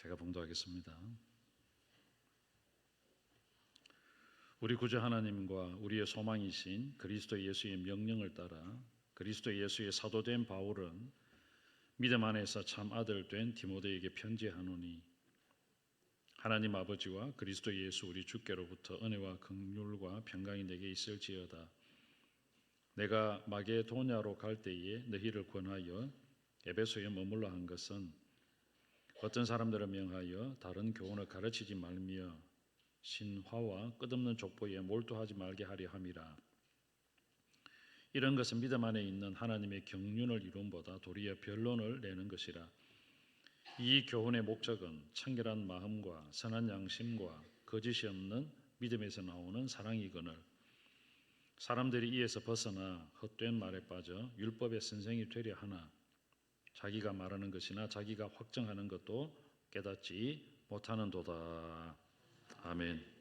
제가 봉독하겠습니다. 우리 구주 하나님과 우리의 소망이신 그리스도 예수의 명령을 따라 그리스도 예수의 사도된 바울은 믿음 안에서 참 아들 된 디모데에게 편지하노니, 하나님 아버지와 그리스도 예수 우리 주께로부터 은혜와 긍휼과 평강이 내게 있을지어다. 내가 마게도냐로 갈 때에 너희를 권하여 에베소에 머물러 한 것은 어떤 사람들을 명하여 다른 교훈을 가르치지 말며 신화와 끝없는 족보에 몰두하지 말게 하려 함이라. 이런 것은 믿음 안에 있는 하나님의 경륜을 이룸보다 도리어 변론을 내는 것이라. 이 교훈의 목적은 청결한 마음과 선한 양심과 거짓이 없는 믿음에서 나오는 사랑이거늘 사람들이 이에서 벗어나 헛된 말에 빠져 율법의 선생이 되려 하나 자기가 말하는 것이나 자기가 확정하는 것도 깨닫지 못하는도다. 아멘.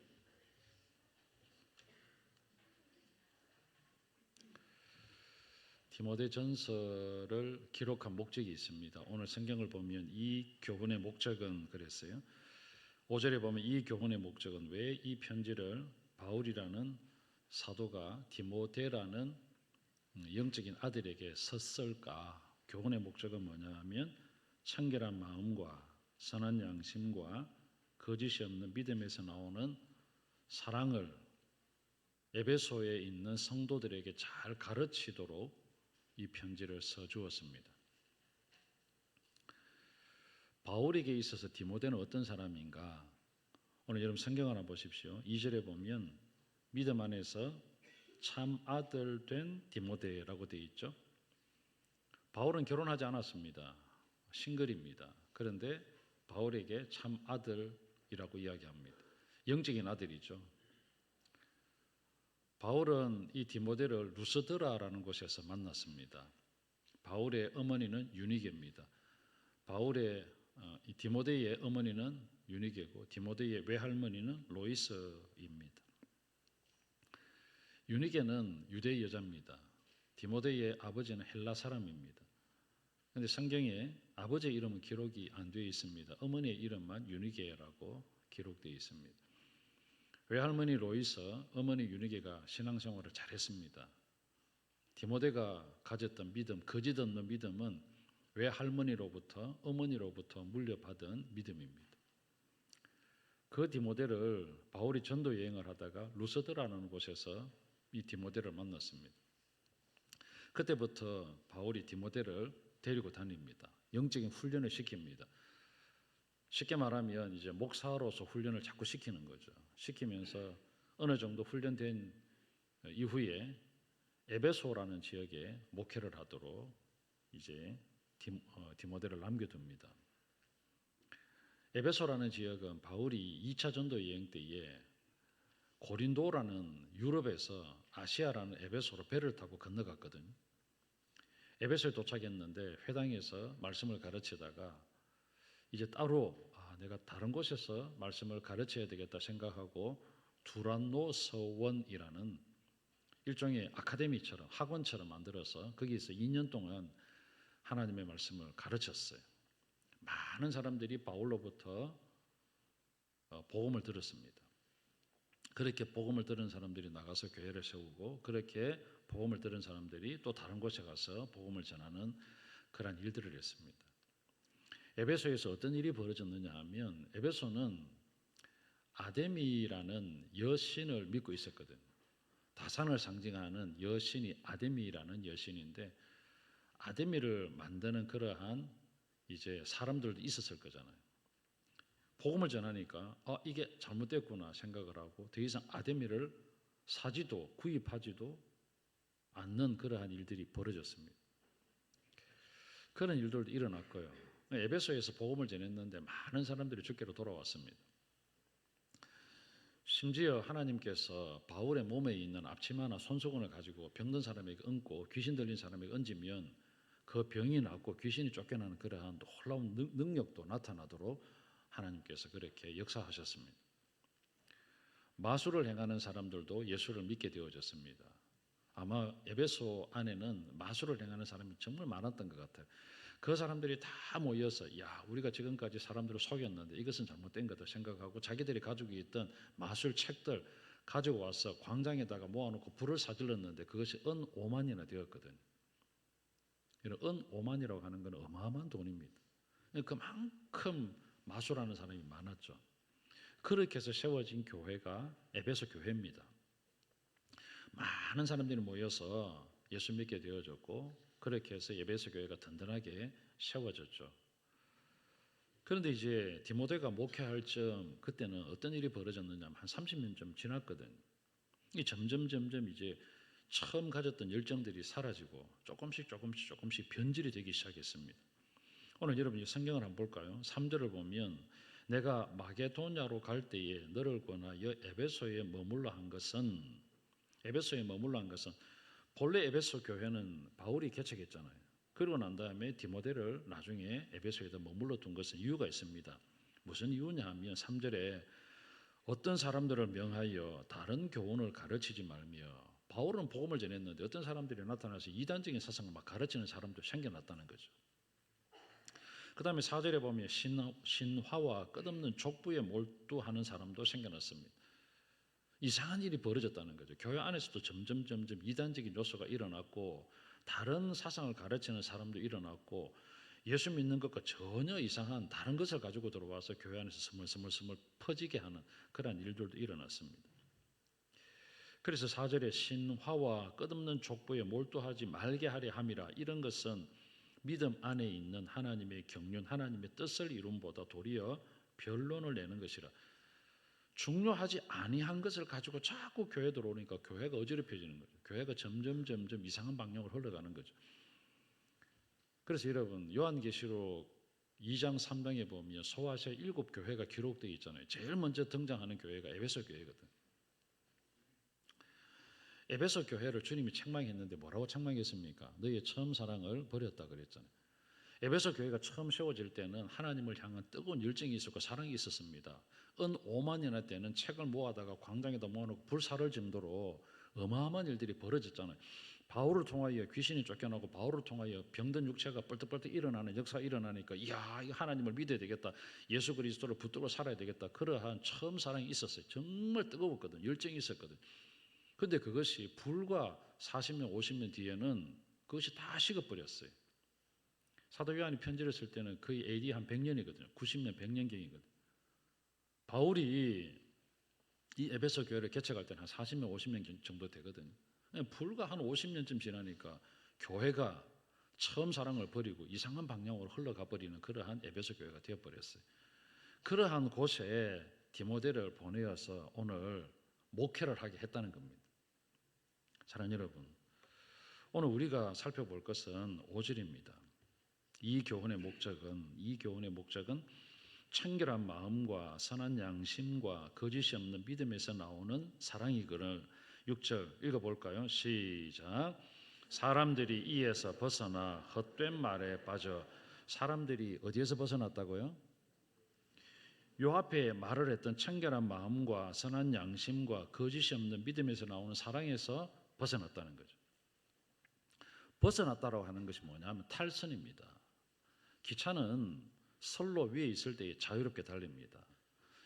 디모데 전서를 기록한 목적이 있습니다. 오늘 성경을 보면 이 교훈의 목적은 그랬어요. 5절에 보면 이 교훈의 목적은, 왜 이 편지를 바울이라는 사도가 디모데라는 영적인 아들에게 썼을까? 교훈의 목적은 뭐냐 하면 청결한 마음과 선한 양심과 거짓이 없는 믿음에서 나오는 사랑을 에베소에 있는 성도들에게 잘 가르치도록 이 편지를 써주었습니다. 바울에게 있어서 디모데는 어떤 사람인가? 오늘 여러분 성경 하나 보십시오. 2절에 보면 믿음 안에서 참 아들 된 디모데라고 되어 있죠. 바울은 결혼하지 않았습니다. 싱글입니다. 그런데 바울에게 참 아들이라고 이야기합니다. 영적인 아들이죠. 바울은 이 디모데를 루스드라라는 곳에서 만났습니다. 바울의 어머니는 유니게입니다. 이 디모데의 어머니는 유니게고 디모데의 외할머니는 로이스입니다. 유니게는 유대 여자입니다. 디모데의 아버지는 헬라 사람입니다. 그런데 성경에 아버지의 이름은 기록이 안 되어 있습니다. 어머니의 이름만 유니게라고 기록되어 있습니다. 외할머니 로이스, 어머니 유니게가 신앙생활을 잘했습니다. 디모데가 가졌던 믿음, 거짓 없는 믿음은 외할머니로부터 어머니로부터 물려받은 믿음입니다. 그 디모데를 바울이 전도 여행을 하다가 루스드라는 곳에서 이 디모데를 만났습니다. 그때부터 바울이 디모데를 데리고 다닙니다. 영적인 훈련을 시킵니다. 쉽게 말하면 이제 목사로서 훈련을 자꾸 시키는 거죠. 시키면서 어느 정도 훈련된 이후에 에베소라는 지역에 목회를 하도록 이제 디모데를 남겨둡니다. 에베소라는 지역은 바울이 2차 전도 여행 때에 고린도라는 유럽에서 아시아라는 에베소로 배를 타고 건너갔거든요. 에베소에 도착했는데 회당에서 말씀을 가르치다가 이제 따로 내가 다른 곳에서 말씀을 가르쳐야 되겠다 생각하고 두란노 서원이라는 일종의 아카데미처럼 학원처럼 만들어서 거기서 2년 동안 하나님의 말씀을 가르쳤어요. 많은 사람들이 바울로부터 복음을 들었습니다. 그렇게 복음을 들은 사람들이 나가서 교회를 세우고, 그렇게 복음을 들은 사람들이 또 다른 곳에 가서 복음을 전하는 그런 일들을 했습니다. 에베소에서 어떤 일이 벌어졌느냐 하면, 에베소는 아데미라는 여신을 믿고 있었거든요. 다산을 상징하는 여신이 아데미라는 여신인데, 아데미를 만드는 그러한 이제 사람들도 있었을 거잖아요. 복음을 전하니까 이게 잘못됐구나 생각을 하고 더 이상 아데미를 사지도 구입하지도 않는 그러한 일들이 벌어졌습니다. 그런 일들도 일어났고요. 에베소에서 복음을 전했는데 많은 사람들이 주께로 돌아왔습니다. 심지어 하나님께서 바울의 몸에 있는 앞치마나 손수건을 가지고 병든 사람에게 얹고 귀신 들린 사람에게 얹으면 그 병이 낫고 귀신이 쫓겨나는 그러한 놀라운 능력도 나타나도록 하나님께서 그렇게 역사하셨습니다. 마술을 행하는 사람들도 예수를 믿게 되어졌습니다. 아마 에베소 안에는 마술을 행하는 사람이 정말 많았던 것 같아요. 그 사람들이 다 모여서 야, 우리가 지금까지 사람들을 속였는데 이것은 잘못된 거다 생각하고 자기들이 가지고 있던 마술 책들 가지고 와서 광장에다가 모아놓고 불을 사질렀는데 그것이 은 5만이나 되었거든요. 이런 은 5만이라고 하는 건 어마어마한 돈입니다. 그만큼 마술하는 사람이 많았죠. 그렇게 해서 세워진 교회가 에베소 교회입니다. 많은 사람들이 모여서 예수 믿게 되어졌고 그렇게 해서 에베소 교회가 든든하게 세워졌죠. 그런데 이제 디모데가 목회할 점 그때는 어떤 일이 벌어졌느냐 하면 한 30년 좀 지났거든요. 이 점점 이제 처음 가졌던 열정들이 사라지고 조금씩 변질이 되기 시작했습니다. 오늘 여러분 이 성경을 한번 볼까요? 3절을 보면 내가 마게도냐로 갈 때에 너를 권하여 에베소에 머물러 한 것은 본래 에베소 교회는 바울이 개척했잖아요. 그러고 난 다음에 디모데를 나중에 에베소에다 머물러 둔 것은 이유가 있습니다. 무슨 이유냐 하면 3절에 어떤 사람들을 명하여 다른 교훈을 가르치지 말며, 바울은 복음을 전했는데 어떤 사람들이 나타나서 이단적인 사상을 막 가르치는 사람도 생겨났다는 거죠. 그 다음에 4절에 보면 신화와 끝없는 족부에 몰두하는 사람도 생겨났습니다. 이상한 일이 벌어졌다는 거죠. 교회 안에서도 점점 이단적인 요소가 일어났고 다른 사상을 가르치는 사람도 일어났고 예수 믿는 것과 전혀 이상한 다른 것을 가지고 들어와서 교회 안에서 스멀스멀 퍼지게 하는 그런 일들도 일어났습니다. 그래서 4절에 신화와 끝없는 족보에 몰두하지 말게 하려 함이라, 이런 것은 믿음 안에 있는 하나님의 경륜, 하나님의 뜻을 이룸보다 도리어 변론을 내는 것이라. 중요하지 아니한 것을 가지고 자꾸 교회 들어오니까 교회가 어지럽혀지는 거죠. 교회가 점점 이상한 방향으로 흘러가는 거죠. 그래서 여러분 요한계시록 2장 3장에 보면 소아시아 7교회가 기록되어 있잖아요. 제일 먼저 등장하는 교회가 에베소 교회거든. 에베소 교회를 주님이 책망했는데 뭐라고 책망했습니까? 너희의 처음 사랑을 버렸다 그랬잖아요. 에베소 교회가 처음 세워질 때는 하나님을 향한 뜨거운 열정이 있었고 사랑이 있었습니다. 은 5만이나 되는 책을 모아다가 광장에다 모아놓고 불사를 정도로 어마어마한 일들이 벌어졌잖아요. 바울을 통하여 귀신이 쫓겨나고 바울을 통하여 병든 육체가 뻘떡뻘떡 일어나는 역사가 일어나니까 이야, 이거 하나님을 믿어야 되겠다, 예수 그리스도를 붙들고 살아야 되겠다, 그러한 처음 사랑이 있었어요. 정말 뜨거웠거든, 열정이 있었거든. 그런데 그것이 불과 40년 50년 뒤에는 그것이 다 식어버렸어요. 사도 요한이 편지를 쓸 때는 거의 AD 한 100년이거든요. 90년 100년경이거든요. 바울이 이 에베소 교회를 개척할 때는 한 40년 50년 정도 되거든요. 불과 한 50년쯤 지나니까 교회가 처음 사랑을 버리고 이상한 방향으로 흘러가 버리는 그러한 에베소 교회가 되어버렸어요. 그러한 곳에 디모데를 보내어서 오늘 목회를 하게 했다는 겁니다. 사랑하는 여러분, 오늘 우리가 살펴볼 것은 5절입니다. 이 교훈의 목적은 청결한 마음과 선한 양심과 거짓이 없는 믿음에서 나오는 사랑이거늘. 6절 읽어볼까요? 시작. 사람들이 이에서 벗어나 헛된 말에 빠져. 사람들이 어디에서 벗어났다고요? 요 앞에 말을 했던 청결한 마음과 선한 양심과 거짓이 없는 믿음에서 나오는 사랑에서 벗어났다는 거죠. 벗어났다라고 하는 것이 뭐냐면 탈선입니다. 기차는 선로 위에 있을 때 자유롭게 달립니다.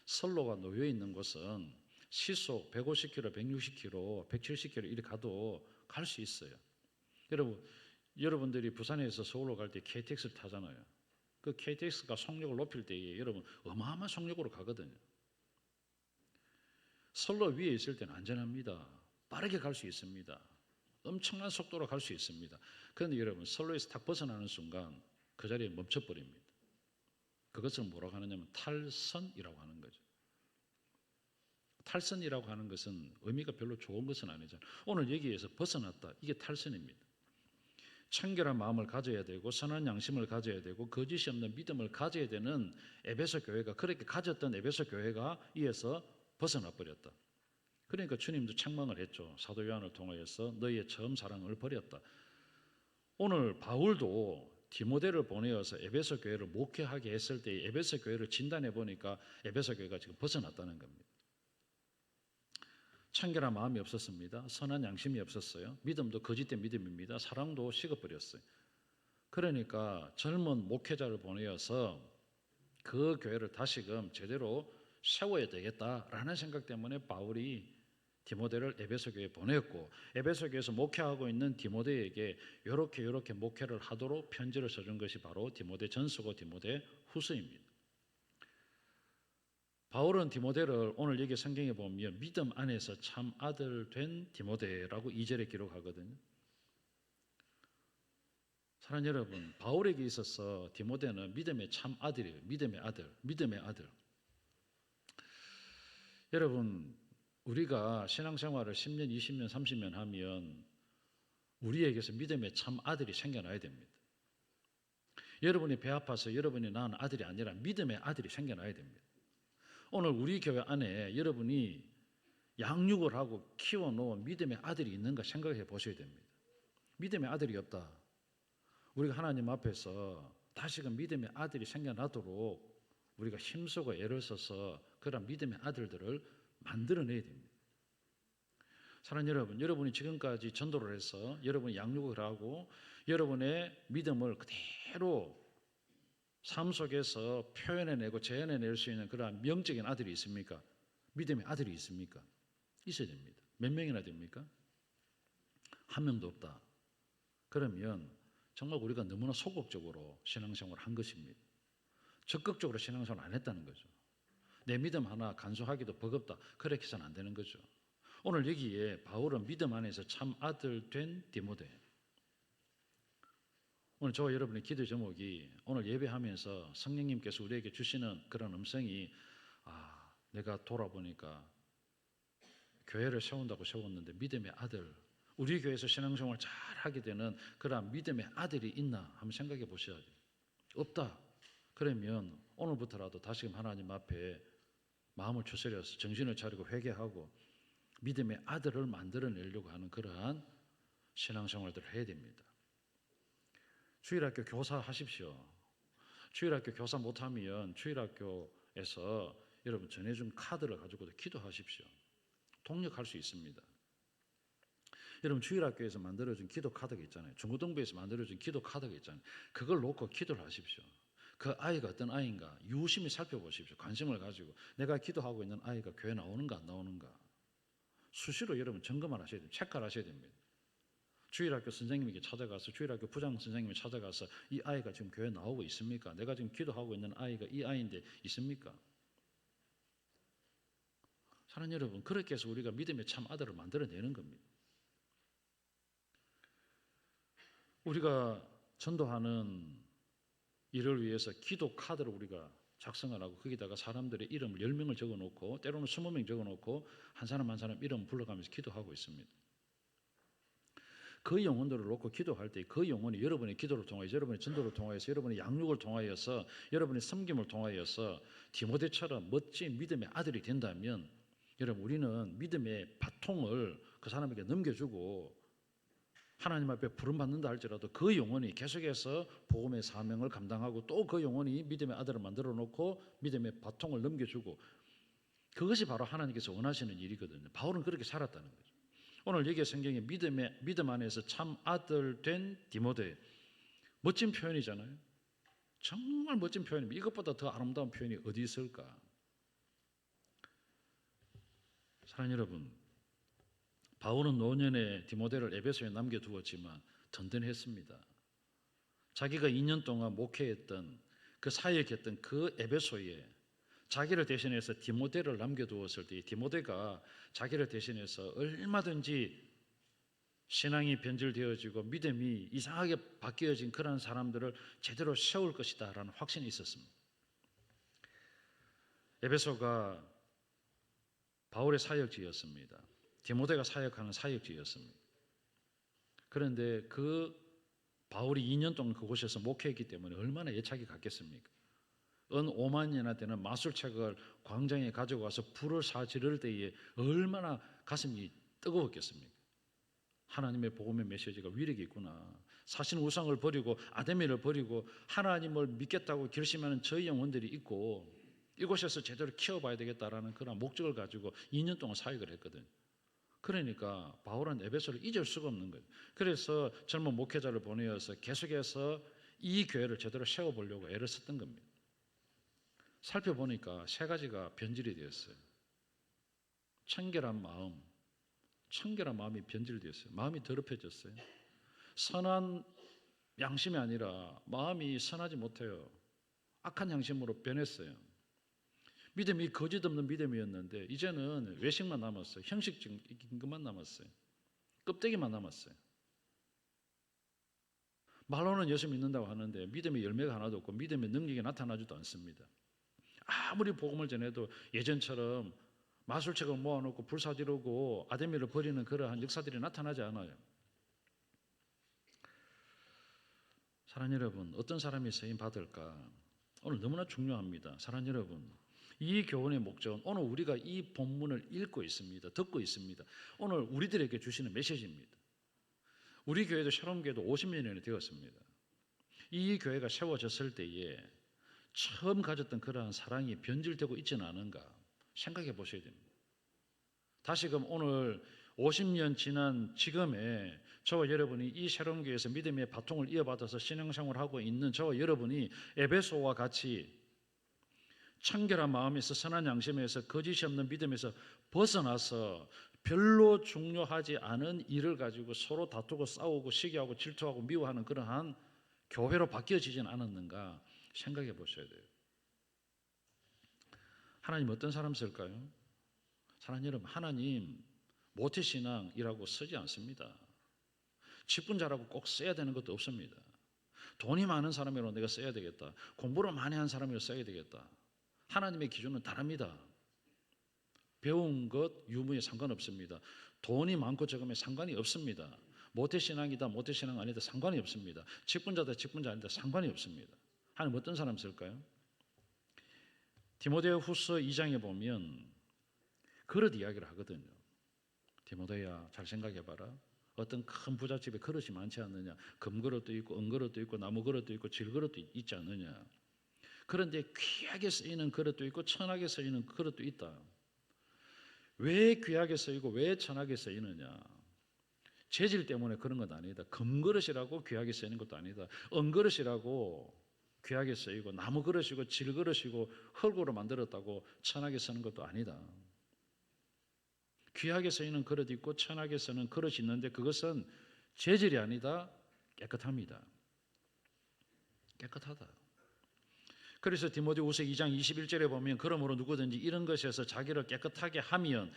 선로가 놓여 있는 곳은 시속 150km, 160km, 170km 이렇게 가도 갈 수 있어요. 여러분들이 부산에서 서울로 갈 때 KTX를 타잖아요. 그 KTX가 속력을 높일 때에 여러분 어마어마한 속력으로 가거든요. 선로 위에 있을 때는 안전합니다. 빠르게 갈 수 있습니다. 엄청난 속도로 갈 수 있습니다. 그런데 여러분 선로에서 탁 벗어나는 순간 그 자리에 멈춰버립니다. 그것을 뭐라고 하느냐면 탈선이라고 하는 거죠. 탈선이라고 하는 것은 의미가 별로 좋은 것은 아니죠. 오늘 여기에서 벗어났다, 이게 탈선입니다. 청결한 마음을 가져야 되고 선한 양심을 가져야 되고 거짓이 없는 믿음을 가져야 되는 에베소 교회가, 그렇게 가졌던 에베소 교회가 이에서 벗어나 버렸다. 그러니까 주님도 책망을 했죠. 사도 요한을 통하여서 너희의 처음 사랑을 버렸다. 오늘 바울도 디모데를 보내어서 에베소 교회를 목회하게 했을 때 에베소 교회를 진단해 보니까 에베소 교회가 지금 벗어났다는 겁니다. 청결한 마음이 없었습니다. 선한 양심이 없었어요. 믿음도 거짓된 믿음입니다. 사랑도 식어버렸어요. 그러니까 젊은 목회자를 보내어서 그 교회를 다시금 제대로 세워야 되겠다라는 생각 때문에 바울이 디모데를 에베소 교회에 보냈고, 에베소 교회에서 목회하고 있는 디모데에게 이렇게 목회를 하도록 편지를 써준 것이 바로 디모데 전서고 디모데 후서입니다. 바울은 디모데를 오늘 여기 성경에 보면 믿음 안에서 참 아들 된 디모데라고 2절에 기록하거든요. 사랑하는 여러분, 바울에게 있어서 디모데는 믿음의 참 아들이에요. 믿음의 아들. 여러분, 우리가 신앙생활을 10년, 20년, 30년 하면 우리에게서 믿음의 참 아들이 생겨나야 됩니다. 여러분이 배 아파서 여러분이 낳은 아들이 아니라 믿음의 아들이 생겨나야 됩니다. 오늘 우리 교회 안에 여러분이 양육을 하고 키워놓은 믿음의 아들이 있는가 생각해 보셔야 됩니다. 믿음의 아들이 없다. 우리가 하나님 앞에서 다시금 믿음의 아들이 생겨나도록 우리가 힘쓰고 애를 써서 그런 믿음의 아들들을 만들어내야 됩니다. 사랑하는 여러분, 여러분이 지금까지 전도를 해서 여러분이 양육을 하고 여러분의 믿음을 그대로 삶 속에서 표현해내고 재현해낼 수 있는 그러한 영적인 아들이 있습니까? 믿음의 아들이 있습니까? 있어야 됩니다. 몇 명이나 됩니까? 한 명도 없다. 그러면 정말 우리가 너무나 소극적으로 신앙생활을 한 것입니다. 적극적으로 신앙생활을 안 했다는 거죠. 내 믿음 하나 간수하기도 버겁다. 그렇게 해서는 안 되는 거죠. 오늘 여기에 바울은 믿음 안에서 참 아들 된 디모데. 오늘 저와 여러분의 기도 제목이 오늘 예배하면서 성령님께서 우리에게 주시는 그런 음성이 내가 돌아보니까 교회를 세운다고 세웠는데 믿음의 아들, 우리 교회에서 신앙생활을 잘 하게 되는 그런 믿음의 아들이 있나 한번 생각해 보셔야죠. 없다. 그러면 오늘부터라도 다시금 하나님 앞에 마음을 추스려서 정신을 차리고 회개하고 믿음의 아들을 만들어내려고 하는 그러한 신앙생활들을 해야 됩니다. 주일학교 교사 하십시오. 주일학교 교사 못하면 주일학교에서 여러분 전해준 카드를 가지고도 기도하십시오. 동력할 수 있습니다. 여러분 주일학교에서 만들어준 기도 카드가 있잖아요. 중고등부에서 만들어준 기도 카드가 있잖아요. 그걸 놓고 기도를 하십시오. 그 아이가 어떤 아이인가 유심히 살펴보십시오. 관심을 가지고 내가 기도하고 있는 아이가 교회 나오는가 안 나오는가 수시로 여러분 점검을 하셔야 됩니다. 체크를 하셔야 됩니다. 주일학교 선생님에게 찾아가서 주일학교 부장 선생님이 찾아가서 이 아이가 지금 교회 나오고 있습니까? 내가 지금 기도하고 있는 아이가 이 아이인데 있습니까? 사랑하는 여러분, 그렇게 해서 우리가 믿음의 참 아들을 만들어내는 겁니다. 우리가 전도하는 일을 위해서 기도 카드를 우리가 작성을 하고 거기다가 사람들의 이름을 10명을 적어놓고 때로는 20명 적어놓고 한 사람 한 사람 이름 불러가면서 기도하고 있습니다. 그 영혼들을 놓고 기도할 때 그 영혼이 여러분의 기도를 통하여서 여러분의 전도를 통하여서 여러분의 양육을 통하여서 여러분의 섬김을 통하여서 디모데처럼 멋진 믿음의 아들이 된다면 여러분 우리는 믿음의 바통을 그 사람에게 넘겨주고 하나님 앞에 부름받는다 할지라도 그 영혼이 계속해서 복음의 사명을 감당하고 또 그 영혼이 믿음의 아들을 만들어 놓고 믿음의 바통을 넘겨주고 그것이 바로 하나님께서 원하시는 일이거든요. 바울은 그렇게 살았다는 거죠. 오늘 여기 성경에 믿음 안에서 참 아들 된 디모데 멋진 표현이잖아요. 정말 멋진 표현입니다. 이것보다 더 아름다운 표현이 어디 있을까? 사랑하는 여러분, 바울은 노년에 디모데를 에베소에 남겨두었지만 든든했습니다. 자기가 2년 동안 목회했던 그 사역했던 그 에베소에 자기를 대신해서 디모데를 남겨두었을 때 디모데가 자기를 대신해서 얼마든지 신앙이 변질되어지고 믿음이 이상하게 바뀌어진 그런 사람들을 제대로 세울 것이다 라는 확신이 있었습니다. 에베소가 바울의 사역지였습니다. 디모데가 사역하는 사역지였습니다. 그런데 그 바울이 2년 동안 그곳에서 목회했기 때문에 얼마나 애착이 갔겠습니까? 은 5만이나 되는 마술책을 광장에 가지고 와서 불을 사지를 때에 얼마나 가슴이 뜨거웠겠습니까? 하나님의 복음의 메시지가 위력이 있구나. 사신 우상을 버리고 아데미를 버리고 하나님을 믿겠다고 결심하는 저희 영혼들이 있고 이곳에서 제대로 키워봐야 되겠다라는 그런 목적을 가지고 2년 동안 사역을 했거든요. 그러니까 바울은 에베소를 잊을 수가 없는 거예요. 그래서 젊은 목회자를 보내어서 계속해서 이 교회를 제대로 세워보려고 애를 썼던 겁니다. 살펴보니까 세 가지가 변질이 되었어요. 청결한 마음이 변질되었어요. 마음이 더럽혀졌어요. 선한 양심이 아니라 마음이 선하지 못해요. 악한 양심으로 변했어요. 믿음이 거짓 없는 믿음이었는데 이제는 외식만 남았어요. 형식적인 것만 남았어요. 껍데기만 남았어요. 말로는 예수 믿는다고 하는데 믿음의 열매가 하나도 없고 믿음의 능력이 나타나지도 않습니다. 아무리 복음을 전해도 예전처럼 마술책을 모아놓고 불사지르고 아데미를 버리는 그러한 역사들이 나타나지 않아요. 사랑하는 여러분, 어떤 사람이 쓰임 받을까? 오늘 너무나 중요합니다. 사랑하는 여러분, 이 교훈의 목적은 오늘 우리가 이 본문을 읽고 있습니다. 듣고 있습니다. 오늘 우리들에게 주시는 메시지입니다. 우리 교회도 샬롬교회도 50년이 되었습니다. 이 교회가 세워졌을 때에 처음 가졌던 그러한 사랑이 변질되고 있지는 않은가 생각해 보셔야 됩니다. 다시금 오늘 50년 지난 지금에 저와 여러분이 이 샬롬교회에서 믿음의 바통을 이어받아서 신앙생활을 하고 있는 저와 여러분이 에베소와 같이 청결한 마음에서 선한 양심에서 거짓이 없는 믿음에서 벗어나서 별로 중요하지 않은 일을 가지고 서로 다투고 싸우고 시기하고 질투하고 미워하는 그러한 교회로 바뀌어지진 않았는가 생각해 보셔야 돼요. 하나님 어떤 사람 쓸까요? 사랑하는 여러분, 하나님 모태신앙이라고 쓰지 않습니다. 직분자라고 꼭 써야 되는 것도 없습니다. 돈이 많은 사람이라고 내가 써야 되겠다. 공부를 많이 한 사람이라고 써야 되겠다. 하나님의 기준은 다릅니다. 배운 것, 유무에 상관없습니다. 돈이 많고 적음에 상관이 없습니다. 모태신앙이다, 모태신앙 아니다 상관이 없습니다. 직분자다, 직분자 아니다 상관이 없습니다. 하나님 어떤 사람 쓸까요? 디모데 후서 2장에 보면 그릇 이야기를 하거든요. 디모데야 잘 생각해봐라. 어떤 큰 부잣집에 그릇이 많지 않느냐. 금그릇도 있고 은그릇도 있고 나무그릇도 있고 질그릇도 있지 않느냐. 그런데 귀하게 쓰이는 그릇도 있고 천하게 쓰이는 그릇도 있다. 왜 귀하게 쓰이고 왜 천하게 쓰이느냐. 재질 때문에 그런 건 아니다. 금그릇이라고 귀하게 쓰이는 것도 아니다. 은그릇이라고 귀하게 쓰이고 나무그릇이고 질그릇이고 흙으로 만들었다고 천하게 쓰는 것도 아니다. 귀하게 쓰이는 그릇이 있고 천하게 쓰는 그릇이 있는데 그것은 재질이 아니다. 깨끗합니다. 깨끗하다. 그래서 디모데후서 2장 21절에 보면 그러므로 누구든지 이런 것에서 자기를 깨끗하게 하면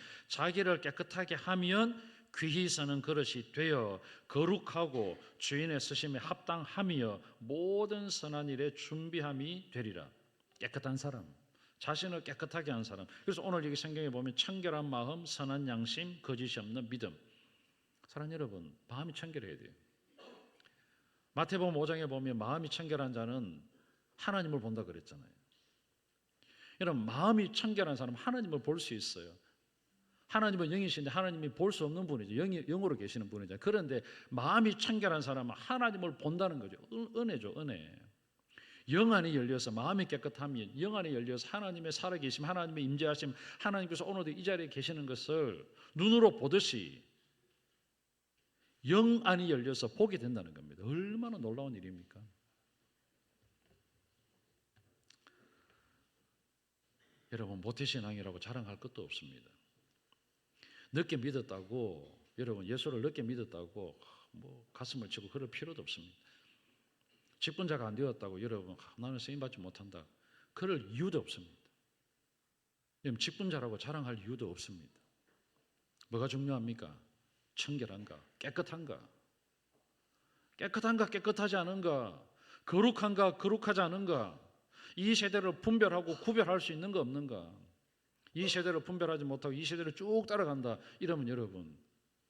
귀히 쓰는 그릇이 되어 거룩하고 주인의 쓰심에 합당하며 모든 선한 일에 준비함이 되리라. 깨끗한 사람, 자신을 깨끗하게 한 사람. 그래서 오늘 여기 성경에 보면 청결한 마음, 선한 양심, 거짓이 없는 믿음. 사랑하는 여러분, 마음이 청결해야 돼요. 마태복음 5장에 보면 마음이 청결한 자는 하나님을 본다 그랬잖아요. 여러분, 마음이 청결한 사람은 하나님을 볼 수 있어요. 하나님은 영이신데 하나님이 볼 수 없는 분이죠. 영으로 계시는 분이죠. 그런데 마음이 청결한 사람은 하나님을 본다는 거죠. 은혜죠, 은혜. 영 안이 열려서 마음이 깨끗하면 영 안이 열려서 하나님의 살아계심, 하나님의 임재하심, 하나님께서 오늘도 이 자리에 계시는 것을 눈으로 보듯이 영 안이 열려서 보게 된다는 겁니다. 얼마나 놀라운 일입니까? 여러분, 모태신앙이라고 자랑할 것도 없습니다. 늦게 믿었다고, 여러분 예수를 늦게 믿었다고 가슴을 치고 그럴 필요도 없습니다. 직분자가 안 되었다고 여러분 나는 쓰임받지 못한다 그럴 이유도 없습니다. 여러분, 직분자라고 자랑할 이유도 없습니다. 뭐가 중요합니까? 청결한가? 깨끗한가? 깨끗한가? 깨끗하지 않은가? 거룩한가? 거룩하지 않은가? 이 세대를 분별하고 구별할 수 있는 거 없는가? 이 세대를 분별하지 못하고 이 세대를 쭉 따라간다 이러면 여러분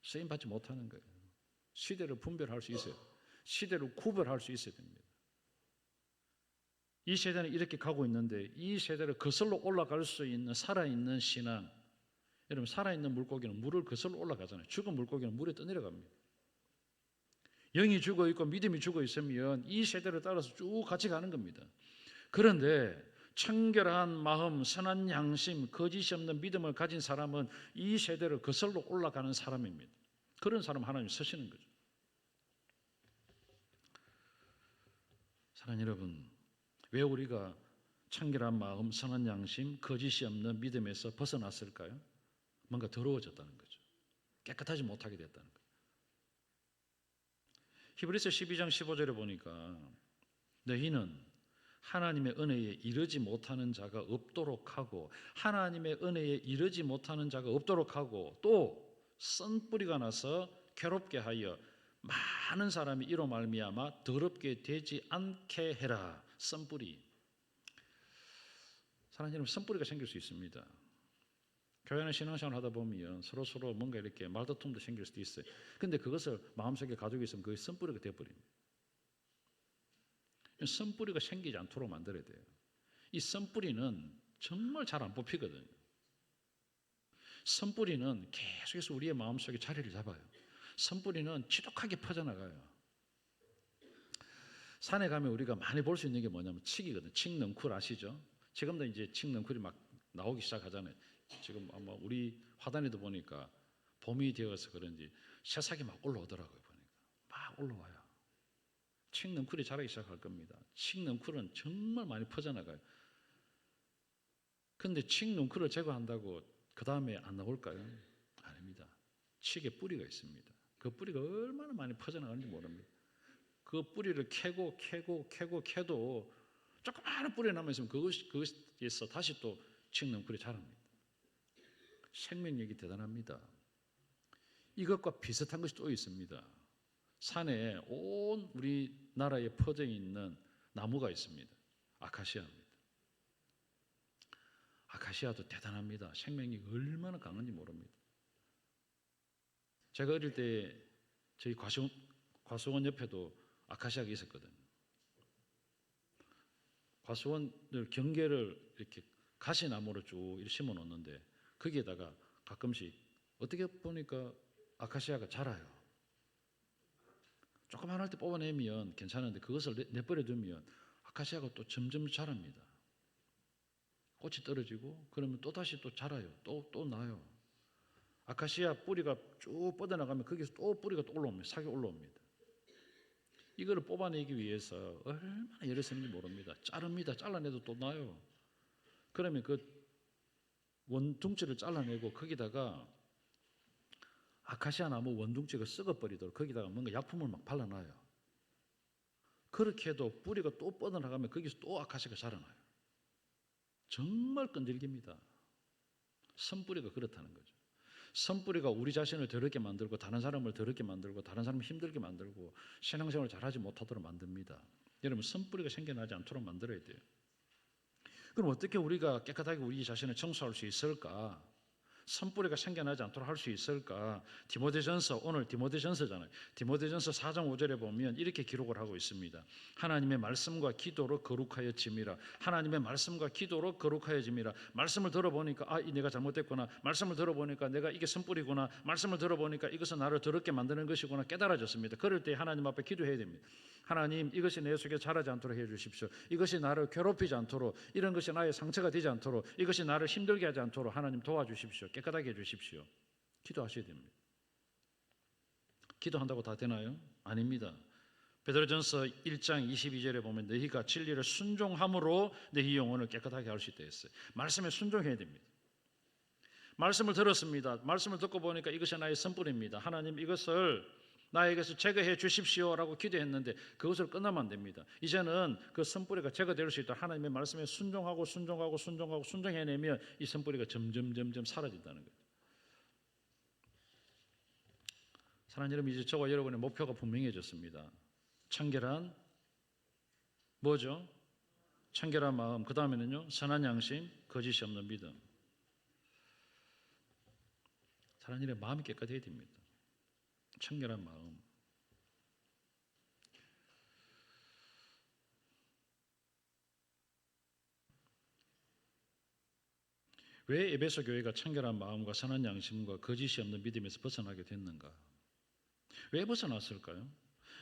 쓰임받지 못하는 거예요. 시대를 분별할 수 있어요. 시대를 구별할 수 있어야 됩니다. 이 세대는 이렇게 가고 있는데 이 세대를 거슬러 올라갈 수 있는 살아있는 신앙. 여러분, 살아있는 물고기는 물을 거슬러 올라가잖아요. 죽은 물고기는 물에 떠내려갑니다. 영이 죽어 있고 믿음이 죽어 있으면 이 세대를 따라서 쭉 같이 가는 겁니다. 그런데 청결한 마음, 선한 양심, 거짓이 없는 믿음을 가진 사람은 이 세대를 거슬러 올라가는 사람입니다. 그런 사람 하나님 쓰시는 거죠. 사랑하는 여러분, 왜 우리가 청결한 마음, 선한 양심, 거짓이 없는 믿음에서 벗어났을까요? 뭔가 더러워졌다는 거죠. 깨끗하지 못하게 됐다는 거예요. 히브리서 12장 15절에 보니까 너희는 하나님의 은혜에 이르지 못하는 자가 없도록 하고, 하나님의 은혜에 이르지 못하는 자가 없도록 하고, 또 쓴뿌리가 나서 괴롭게 하여 많은 사람이 이로 말미암아 더럽게 되지 않게 해라. 쓴뿌리. 사랑하는 여러분, 쓴뿌리가 생길 수 있습니다. 교회 안에 신앙생활 하다 보면 서로 뭔가 이렇게 말다툼도 생길 수도 있어요. 근데 그것을 마음속에 가지고 있으면 그게 쓴뿌리가 되어버립니다. 쓴뿌리가 생기지 않도록 만들어야 돼요. 이 쓴뿌리는 정말 잘 안 뽑히거든요. 쓴뿌리는 계속해서 우리의 마음속에 자리를 잡아요. 쓴뿌리는 지독하게 퍼져나가요. 산에 가면 우리가 많이 볼 수 있는 게 뭐냐면 칡이거든요. 칡넝쿨 아시죠? 지금도 이제 칡넝쿨이 막 나오기 시작하잖아요. 지금 아마 우리 화단에도 보니까 봄이 되어서 그런지 새싹이 막 올라오더라고요. 보니까 막 올라와요. 칡넝쿨이 자라기 시작할 겁니다. 칡넝쿨은 정말 많이 퍼져나가요. 그런데 칡넝쿨을 제거한다고 그 다음에 안 나올까요? 아닙니다. 칡에 뿌리가 있습니다. 그 뿌리가 얼마나 많이 퍼져나가는지 모릅니다. 그 뿌리를 캐도 조그마한 뿌리 남아있으면 그것에서 다시 또 칡넝쿨이 자랍니다. 생명력이 대단합니다. 이것과 비슷한 것이 또 있습니다. 산에 온 우리나라에 퍼져 있는 나무가 있습니다. 아카시아입니다. 아카시아도 대단합니다. 생명력이 얼마나 강한지 모릅니다. 제가 어릴 때 저희 과수원 옆에도 아카시아가 있었거든요. 과수원을 경계를 이렇게 가시나무로 쭉 이렇게 심어 놓는데 거기에다가 가끔씩 어떻게 보니까 아카시아가 자라요. 조그만 할 때 뽑아내면 괜찮은데 그것을 내버려 두면 아카시아가 또 점점 자랍니다. 꽃이 떨어지고 그러면 또 다시 또 자라요. 또 나요. 아카시아 뿌리가 쭉 뻗어나가면 거기서 또 뿌리가 또 올라옵니다. sak이 올라옵니다. 이거를 뽑아내기 위해서 얼마나 애를 쓰는지 모릅니다. 자릅니다. 잘라내도 또 나요. 그러면 그 원둥지를 잘라내고 거기다가 아카시아 나무 원둥지가 썩어버리도록 거기다가 뭔가 약품을 막 발라놔요. 그렇게 해도 뿌리가 또 뻗어나가면 거기서 또 아카시아가 자라나요. 정말 끈질깁니다. 선뿌리가 그렇다는 거죠. 선뿌리가 우리 자신을 더럽게 만들고 다른 사람을 더럽게 만들고 다른 사람을 힘들게 만들고 신앙생활을 잘하지 못하도록 만듭니다. 여러분, 선뿌리가 생겨나지 않도록 만들어야 돼요. 그럼 어떻게 우리가 깨끗하게 우리 자신을 청소할 수 있을까? 선뿌리가 생겨나지 않도록 할 수 있을까? 디모데전서, 오늘 디모데전서잖아요. 디모데전서 4장 5절에 보면 이렇게 기록을 하고 있습니다. 하나님의 말씀과 기도로 거룩하여짐이라. 하나님의 말씀과 기도로 거룩하여짐이라. 말씀을 들어보니까 내가 잘못됐구나. 말씀을 들어보니까 내가 이게 선뿌리구나. 말씀을 들어보니까 이것은 나를 더럽게 만드는 것이구나 깨달아졌습니다. 그럴 때 하나님 앞에 기도해야 됩니다. 하나님, 이것이 내 속에 자라지 않도록 해주십시오. 이것이 나를 괴롭히지 않도록, 이런 것이 나의 상처가 되지 않도록, 이것이 나를 힘들게 하지 않도록 하나님 도와주십시오. 깨끗하게 해주십시오. 기도하셔야 됩니다. 기도한다고 다 되나요? 아닙니다. 베드로전서 1장 22절에 보면 너희가 진리를 순종함으로 너희 영혼을 깨끗하게 할 수 있다 했어요. 말씀에 순종해야 됩니다. 말씀을 들었습니다. 말씀을 듣고 보니까 이것이 나의 선뿌리입니다. 하나님, 이것을 나에게서 제거해 주십시오라고 기도했는데 그것을 끝나면 안 됩니다. 이제는 그 선뿌리가 제거될 수 있도록 하나님의 말씀에 순종해내면 이 선뿌리가 점점 사라진다는 거예요. 사랑하는 여러분, 이제 저와 여러분의 목표가 분명해졌습니다. 청결한 뭐죠? 청결한 마음, 그 다음에는요 선한 양심, 거짓이 없는 믿음. 사랑하는 여러분, 마음이 깨끗해야 됩니다. 청결한 마음. 왜 에베소 교회가 청결한 마음과 선한 양심과 거짓이 없는 믿음에서 벗어나게 됐는가? 왜 벗어났을까요?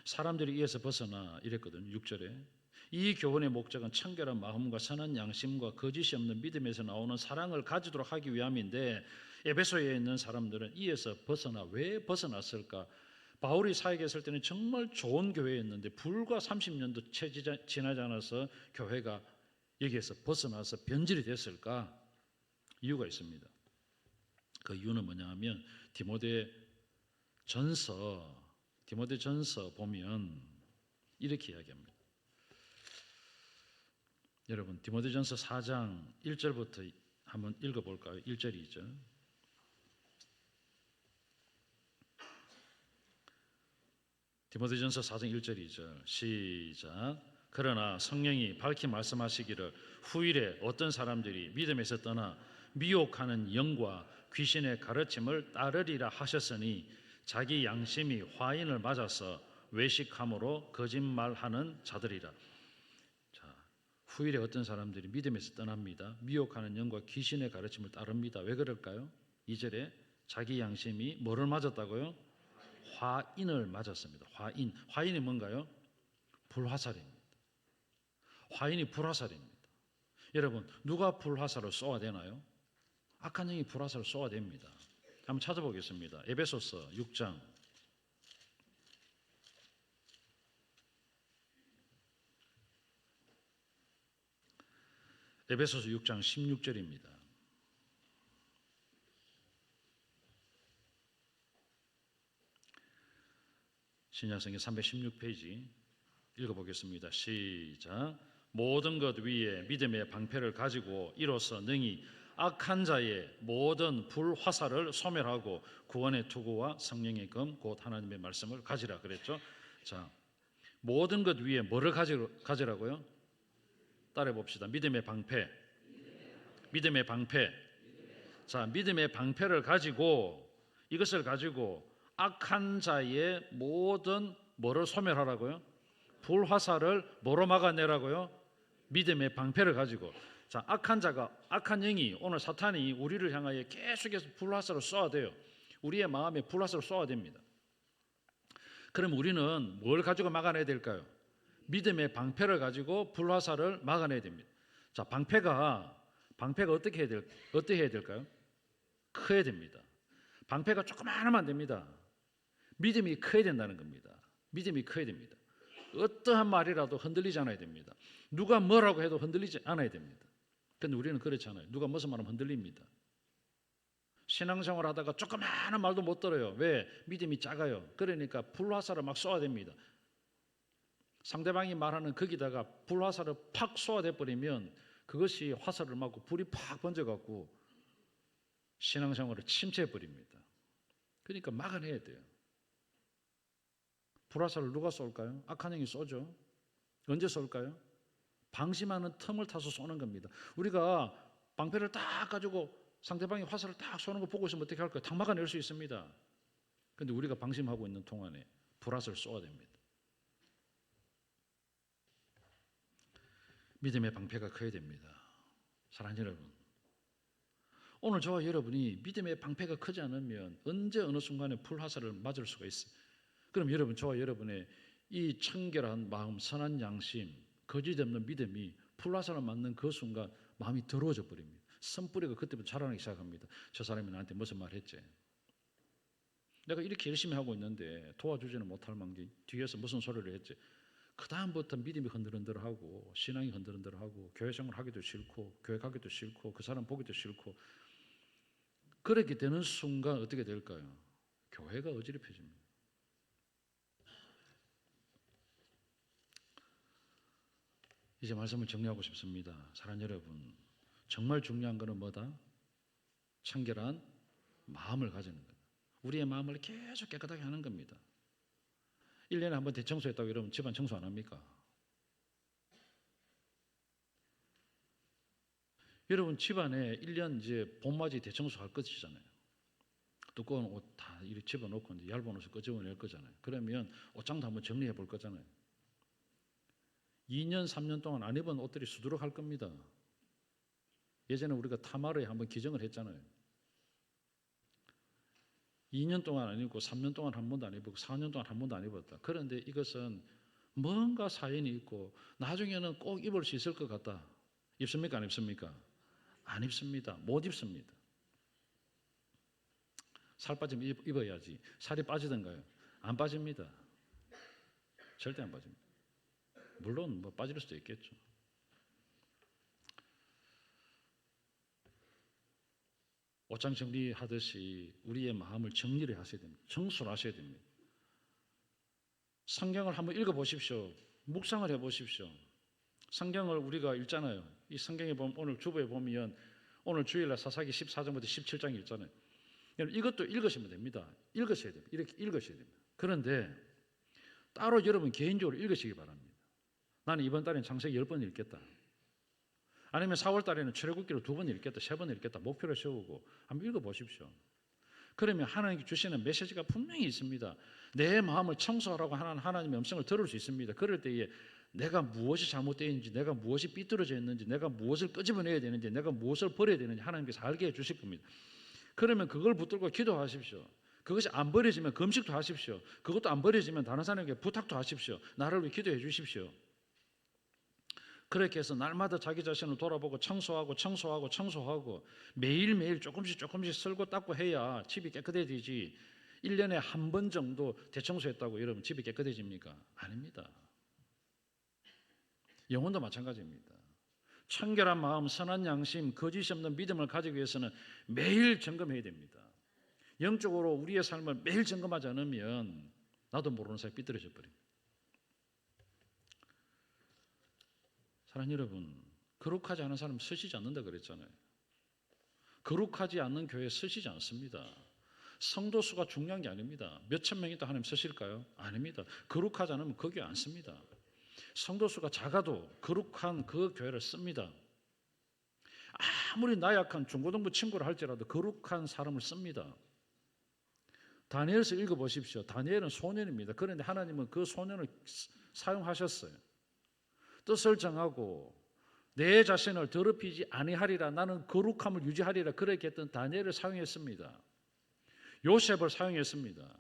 사람들이 이에서 벗어나 이랬거든요. 6절에 이 교훈의 목적은 청결한 마음과 선한 양심과 거짓이 없는 믿음에서 나오는 사랑을 가지도록 하기 위함인데 에베소에 있는 사람들은 이에서 벗어나 왜 벗어났을까? 바울이 사역했을 때는 정말 좋은 교회였는데 불과 30년도 채 지나지 않아서 교회가 여기에서 벗어나서 변질이 됐을까? 이유가 있습니다. 그 이유는 뭐냐 하면 디모데전서 보면 이렇게 이야기합니다. 여러분 디모데전서 4장 1절부터 한번 읽어볼까요? 1절이죠. 디모데전서 4장 1절이죠. 시작. 그러나 성령이 밝히 말씀하시기를 후일에 어떤 사람들이 믿음에서 떠나 미혹하는 영과 귀신의 가르침을 따르리라 하셨으니 자기 양심이 화인을 맞아서 외식함으로 거짓말하는 자들이라. 자, 후일에 어떤 사람들이 믿음에서 떠납니다. 미혹하는 영과 귀신의 가르침을 따릅니다. 왜 그럴까요? 2절에 자기 양심이 뭐를 맞았다고요? 화인을 맞았습니다. 화인이 뭔가요? 불화살입니다. 화인이 불화살입니다. 여러분 누가 불화살을 쏘아 대나요? 악한 영이 불화살을 쏘아 댑니다. 한번 찾아보겠습니다. 에베소서 6장 에베소서 6장 16절입니다. 신약성경 316페이지 읽어보겠습니다. 시작. 모든 것 위에 믿음의 방패를 가지고 이로써 능히 악한 자의 모든 불화살을 소멸하고 구원의 투구와 성령의 검 곧 하나님의 말씀을 가지라 그랬죠. 자, 모든 것 위에 뭐를 가지라고요? 따라해 봅시다. 믿음의 방패. 믿음의 방패. 자, 믿음의 방패를 가지고 이것을 가지고 악한 자의 모든 뭐를 소멸하라고요? 불화살을 뭐로 막아내라고요? 믿음의 방패를 가지고. 자, 악한 영이 오늘 사탄이 우리를 향하여 계속해서 불화살을 쏘아대요. 우리의 마음에 불화살을 쏘아댑니다. 그럼 우리는 뭘 가지고 막아내야 될까요? 믿음의 방패를 가지고 불화살을 막아내야 됩니다. 자, 방패가 어떻게 해야 될까요? 커야 됩니다. 방패가 조그마하면 안 됩니다. 믿음이 커야 된다는 겁니다. 믿음이 커야 됩니다. 어떠한 말이라도 흔들리지 않아야 됩니다. 누가 뭐라고 해도 흔들리지 않아야 됩니다. 그런데 우리는 그렇지 않아요. 누가 무슨 말하면 흔들립니다. 신앙생활 하다가 조그마한 말도 못 들어요. 왜? 믿음이 작아요. 그러니까 불화살을 막 쏘아댑니다. 상대방이 말하는 거기다가 불화살을 팍 쏘아대버리면 그것이 화살을 맞고 불이 팍 번져갖고 신앙생활을 침체해버립니다. 그러니까 막아내야 돼요. 불화살을 누가 쏠까요? 악한 영이 쏘죠. 언제 쏠까요? 방심하는 틈을 타서 쏘는 겁니다. 우리가 방패를 딱 가지고 상대방이 화살을 딱 쏘는 거 보고 있으면 어떻게 할까요? 딱 막아낼 수 있습니다. 그런데 우리가 방심하고 있는 동안에 불화살을 쏘아야 됩니다. 믿음의 방패가 커야 됩니다. 사랑하는 여러분, 오늘 저와 여러분이 믿음의 방패가 크지 않으면 언제 어느 순간에 불화살을 맞을 수가 있어요. 그럼 여러분, 저와 여러분의 이 청결한 마음, 선한 양심, 거짓 없는 믿음이 불화살을 맞는 그 순간 마음이 더러워져 버립니다. 선뿌리가 그때부터 자라나기 시작합니다. 저 사람이 나한테 무슨 말 했지? 내가 이렇게 열심히 하고 있는데 도와주지는 못할 망정 뒤에서 무슨 소리를 했지? 그 다음부터 믿음이 흔들흔들하고 신앙이 흔들흔들하고 교회 생활 하기도 싫고 교회 가기도 싫고 그 사람 보기도 싫고 그렇게 되는 순간 어떻게 될까요? 교회가 어지럽혀집니다. 이제 말씀을 정리하고 싶습니다. 사랑하는 여러분, 정말 중요한 것은 뭐다? 청결한 마음을 가지는 것. 우리의 마음을 계속 깨끗하게 하는 겁니다. 1년에 한 번 대청소했다고 여러분 집안 청소 안 합니까? 여러분 집안에 1년 이제 봄맞이 대청소할 것이잖아요. 두꺼운 옷 다 이렇게 집어넣고 이제 얇은 옷을 끄집어낼 거잖아요. 그러면 옷장도 한번 정리해 볼 거잖아요. 2년, 3년 동안 안 입은 옷들이 수두룩할 겁니다. 예전에 우리가 타마르에 한번 기증을 했잖아요. 2년 동안 안 입고 3년 동안 한 번도 안 입고 4년 동안 한 번도 안 입었다. 그런데 이것은 뭔가 사연이 있고 나중에는 꼭 입을 수 있을 것 같다. 입습니까? 안 입습니까? 안 입습니다. 못 입습니다. 살 빠지면 입어야지. 살이 빠지던가요? 안 빠집니다. 절대 안 빠집니다. 물론 뭐 빠질 수도 있겠죠. 옷장 정리하듯이 우리의 마음을 정리를 하셔야 됩니다. 청소를 하셔야 됩니다. 성경을 한번 읽어보십시오. 묵상을 해보십시오. 성경을 우리가 읽잖아요. 이 성경에 보면 오늘 주보에 보면 오늘 주일날 사사기 14장부터 17장 읽잖아요. 이것도 읽으시면 됩니다. 읽으셔야 됩니다. 이렇게 읽으셔야 됩니다. 그런데 따로 여러분 개인적으로 읽으시기 바랍니다. 나는 이번 달에는 창세기 10번 읽겠다. 아니면 4월 달에는 출애굽기를 2번 읽겠다, 3번 읽겠다 목표를 세우고 한번 읽어보십시오. 그러면 하나님께 주시는 메시지가 분명히 있습니다. 내 마음을 청소하라고 하는 하나님의 음성을 들을 수 있습니다. 그럴 때에 내가 무엇이 잘못되어 있는지, 내가 무엇이 삐뚤어져 있는지, 내가 무엇을 끄집어내야 되는지, 내가 무엇을 버려야 되는지 하나님께서 알게 해주실 겁니다. 그러면 그걸 붙들고 기도하십시오. 그것이 안 버려지면 금식도 하십시오. 그것도 안 버려지면 다른 사람에게 부탁도 하십시오. 나를 위해 기도해 주십시오. 그렇게 해서 날마다 자기 자신을 돌아보고 청소하고 매일매일 조금씩 쓸고 닦고 해야 집이 깨끗해지지. 1년에 한 번 정도 대청소했다고 여러분 집이 깨끗해집니까? 아닙니다. 영혼도 마찬가지입니다. 청결한 마음, 선한 양심, 거짓이 없는 믿음을 가지기 위해서는 매일 점검해야 됩니다. 영적으로 우리의 삶을 매일 점검하지 않으면 나도 모르는 사이에 삐뚤어져 버립니다. 사랑하는 여러분, 거룩하지 않은 사람은 서시지 않는다 그랬잖아요. 거룩하지 않는 교회에 서시지 않습니다. 성도 수가 중요한 게 아닙니다. 몇천 명이 또 하나님 서실까요? 아닙니다. 거룩하지 않으면 거기에 안 씁니다. 성도 수가 작아도 거룩한 그 교회를 씁니다. 아무리 나약한 중고등부 친구를 할지라도 거룩한 사람을 씁니다. 다니엘서 읽어보십시오. 다니엘은 소년입니다. 그런데 하나님은 그 소년을 사용하셨어요. 뜻을 정하고 내 자신을 더럽히지 아니하리라, 나는 거룩함을 유지하리라 그렇게 했던 다니엘을 사용했습니다. 요셉을 사용했습니다.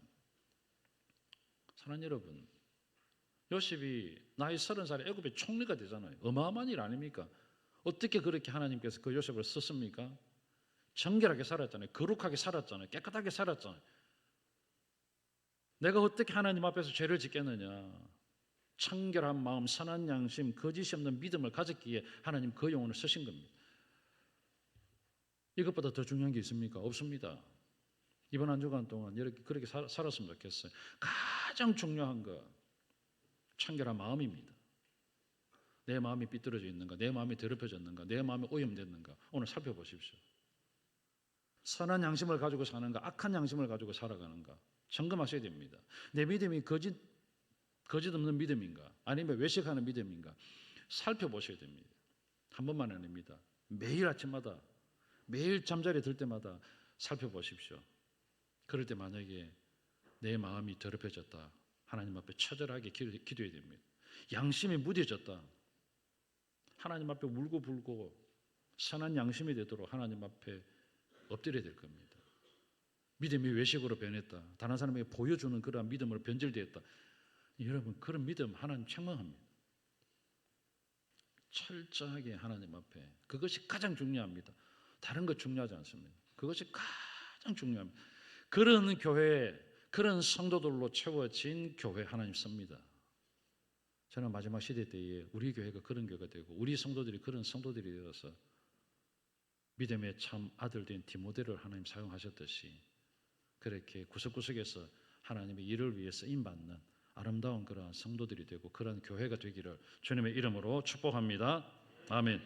사랑하는 여러분, 요셉이 나이 30살에 애굽의 총리가 되잖아요. 어마어마한 일 아닙니까? 어떻게 그렇게 하나님께서 그 요셉을 썼습니까? 정결하게 살았잖아요. 거룩하게 살았잖아요. 깨끗하게 살았잖아요. 내가 어떻게 하나님 앞에서 죄를 짓겠느냐? 청결한 마음, 선한 양심, 거짓이 없는 믿음을 가졌기에 하나님 그 영혼을 쓰신 겁니다. 이것보다 더 중요한 게 있습니까? 없습니다. 이번 한 주간 동안 이렇게 그렇게 살았으면 좋겠어요. 가장 중요한 거 청결한 마음입니다. 내 마음이 삐뚤어져 있는가, 내 마음이 더럽혀졌는가, 내 마음이 오염됐는가 오늘 살펴보십시오. 선한 양심을 가지고 사는가, 악한 양심을 가지고 살아가는가 점검하셔야 됩니다. 내 믿음이 거짓 없는 믿음인가, 아니면 외식하는 믿음인가 살펴보셔야 됩니다. 한 번만 아닙니다. 매일 아침마다, 매일 잠자리에 들 때마다 살펴보십시오. 그럴 때 만약에 내 마음이 더럽혀졌다, 하나님 앞에 처절하게 기도해야 됩니다. 양심이 무뎌졌다, 하나님 앞에 울고 불고 선한 양심이 되도록 하나님 앞에 엎드려야 될 겁니다. 믿음이 외식으로 변했다, 다른 사람에게 보여주는 그러한 믿음으로 변질되었다, 여러분 그런 믿음 하나님 책망합니다. 철저하게 하나님 앞에, 그것이 가장 중요합니다. 다른 것 중요하지 않습니다. 그것이 가장 중요합니다. 그런 교회, 그런 성도들로 채워진 교회 하나님 씁니다. 저는 마지막 시대 때에 우리 교회가 그런 교회가 되고 우리 성도들이 그런 성도들이 되어서 믿음의 참 아들 된 디모데를 하나님 사용하셨듯이 그렇게 구석구석에서 하나님의 일을 위해 쓰임받는 아름다운 그러한 성도들이 되고 그런 교회가 되기를 주님의 이름으로 축복합니다. 아멘.